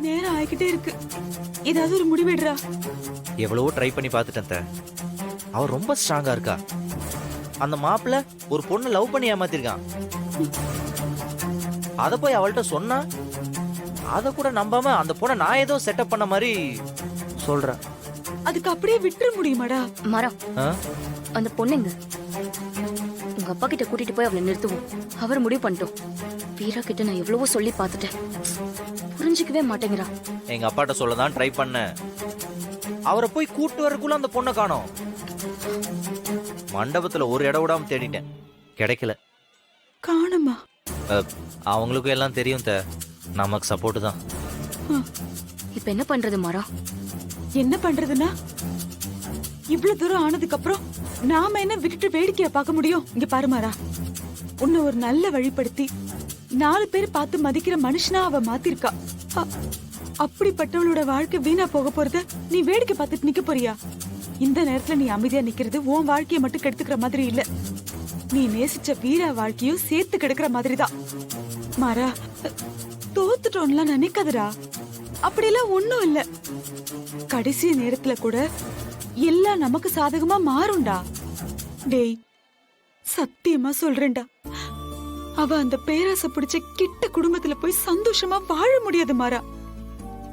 நேரம் ஆயிக்கிட்டே இருக்கு. ஏதாவது ஒரு முடிவெடுறா. எவ்வளவோ ட்ரை பண்ணி பார்த்துட்டேன் அத்தை. அவ ரொம்ப ஸ்ட்ராங்கா இருக்கா. அந்த மாப்பிள்ள ஒரு பொண்ணு லவ் பண்ணி ஏமாத்திருக்கான். அத போய் அவள்கிட்ட சொன்னா அத கூட நம்பாம அந்த பொண்ணை நான் ஏதோ செட்டப் பண்ண மாதிரி சொல்ற. அதுக்கு அப்படியே விட்டுற முடியுமாடா? மரம் ஆ? அந்த பொண்ணுங்க உங்க அப்பா கிட்ட கூட்டிட்டு போய் அவளை நிறுத்துவோம். அவர் முடிவு பண்ணிட்டோம். வீரா கிட்ட நான் எவ்வளவோ சொல்லி பார்த்துட்டேன். புரிஞ்சுக்கவே மாட்டேங்கிறா. எங்க அப்பாட்ட சொல்லதான் ட்ரை பண்ணேன். அவரை போய் கூட்டு வரக்குள்ள அந்த பொண்ணை காணோம். மண்டபத்துல ஒரு இடம் விடாம தேடிட்டேன், கிடைக்கல. காணுமா? அவங்களுக்கும் எல்லாம் தெரியும் த, நமக்கு சப்போர்ட் தான். இப்ப என்ன பண்றது மரம்? என்ன பண்றதுன்னா, இவ்வளவு தூரம் ஆனதுக்கு அப்புறம் நாம என்ன விட்டுட்டு வேடிக்கைய பார்க்க முடியும்? இங்க பாருமாரா, உன்னை ஒரு நல்ல வழிப்படுத்தி 4 பேர் பார்த்து மதிக்கிற மனுஷனா அவ மாத்திருக்கா. அப்படிப்பட்டவளோட வாழ்க்கை வீணா போக போறத நீ வேடிக்கை பார்த்துட்டு நிக்க போறியா? இந்த நேரத்துல நீ அமைதியா நிக்கிறது உன் வாழ்க்கையை மட்டும் கெடுத்துக்கிற மாதிரி இல்ல, நீ நேசிச்ச வீரா வாழ்க்கையும் சேர்த்து கெடுக்கிற மாதிரிதான். மாறா, தோத்துட்டோம்லாம் நினைக்காதடா. அப்படியெல்லாம் ஒண்ணும் இல்ல. கடைசி நேரத்துல கூட எல்லாம் நமக்கு சாதகமா மாறும்டா. டேய், சத்தியமா சொல்றேன்டா, அவ அந்த பேராசை பிடிச்ச கிட்ட குடும்பத்துல போய் சந்தோஷமா வாழ முடியாது மாறா.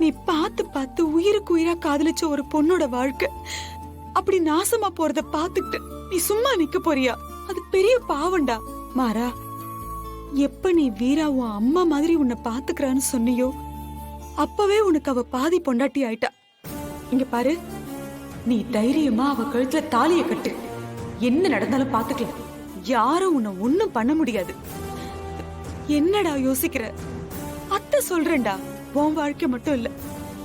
நீ பார்த்து பார்த்து உயிருக்கு உயிரா காதலிச்ச ஒரு பொண்ணோட வாழ்க்கை அப்படி நாசமா போறத பாத்துக்கிட்டு நீ சும்மா நிக்க போறியா? அது பெரிய பாவம்டா. மாறா, எப்ப நீ வீரா உன் அம்மா மாதிரி உன்னை பாத்துக்கிறான்னு சொன்னியோ அப்பவே உனக்கு அவ பாதி பொண்டாட்டி ஆயிட்டா. இங்க பாரு, நீ தைரியமா அவ கழுத்துல தாலிய கட்டு. என்ன நடந்தாலும் பாத்துக்கலாம். யாரும் உன்னை ஒண்ணும் பண்ண முடியாது. என்னடா யோசிக்கிற? அத்தை சொல்றேன்டா, உன் வாழ்க்கை மட்டும் இல்ல,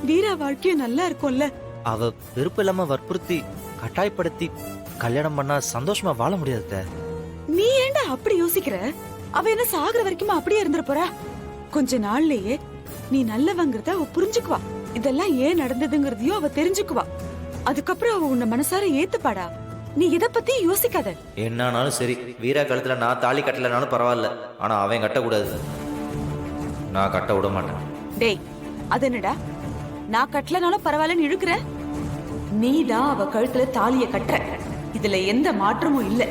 வீரா வாழ்க்கையும் நல்லா இருக்கும்ல. அவ விருப்பம் இல்லாம வற்புறுத்தி கட்டாயப்படுத்தி கல்யாணம் பண்ணா சந்தோஷமா வாழ முடியாது. நீ ஏன்டா அப்படி யோசிக்கிற? அவ என்ன சாகுற வரைக்கும் அப்படியே இருந்துற போறா? கொஞ்ச நாள்லயே நீ நல்லவங்கிறத அவ புரிஞ்சுக்குவா. இதெல்லாம் ஏன் நடந்ததுங்கிறதையும் அவ தெரிஞ்சுக்குவா. அதுக்கப்புறம் அவ உன்னை மனசார ஏத்துப்பாடா. நீ இத பத்தி யோசிக்காத. என்னானாலும் சரி, வீரா கழுத்துல நான் தாலி கட்டலனாலும் பரவாயில்ல, ஆனா அவன் கட்டக்கூடாது. நான் கட்ட விட மாட்டேன். டேய், அது என்னடா நான் கட்டலனாலும் பரவாயில்லன்னு இழுக்கிற? நீதான் அவ கழுத்துல தாலிய கட்டுற. இதுல எந்த மாற்றமும் இல்ல.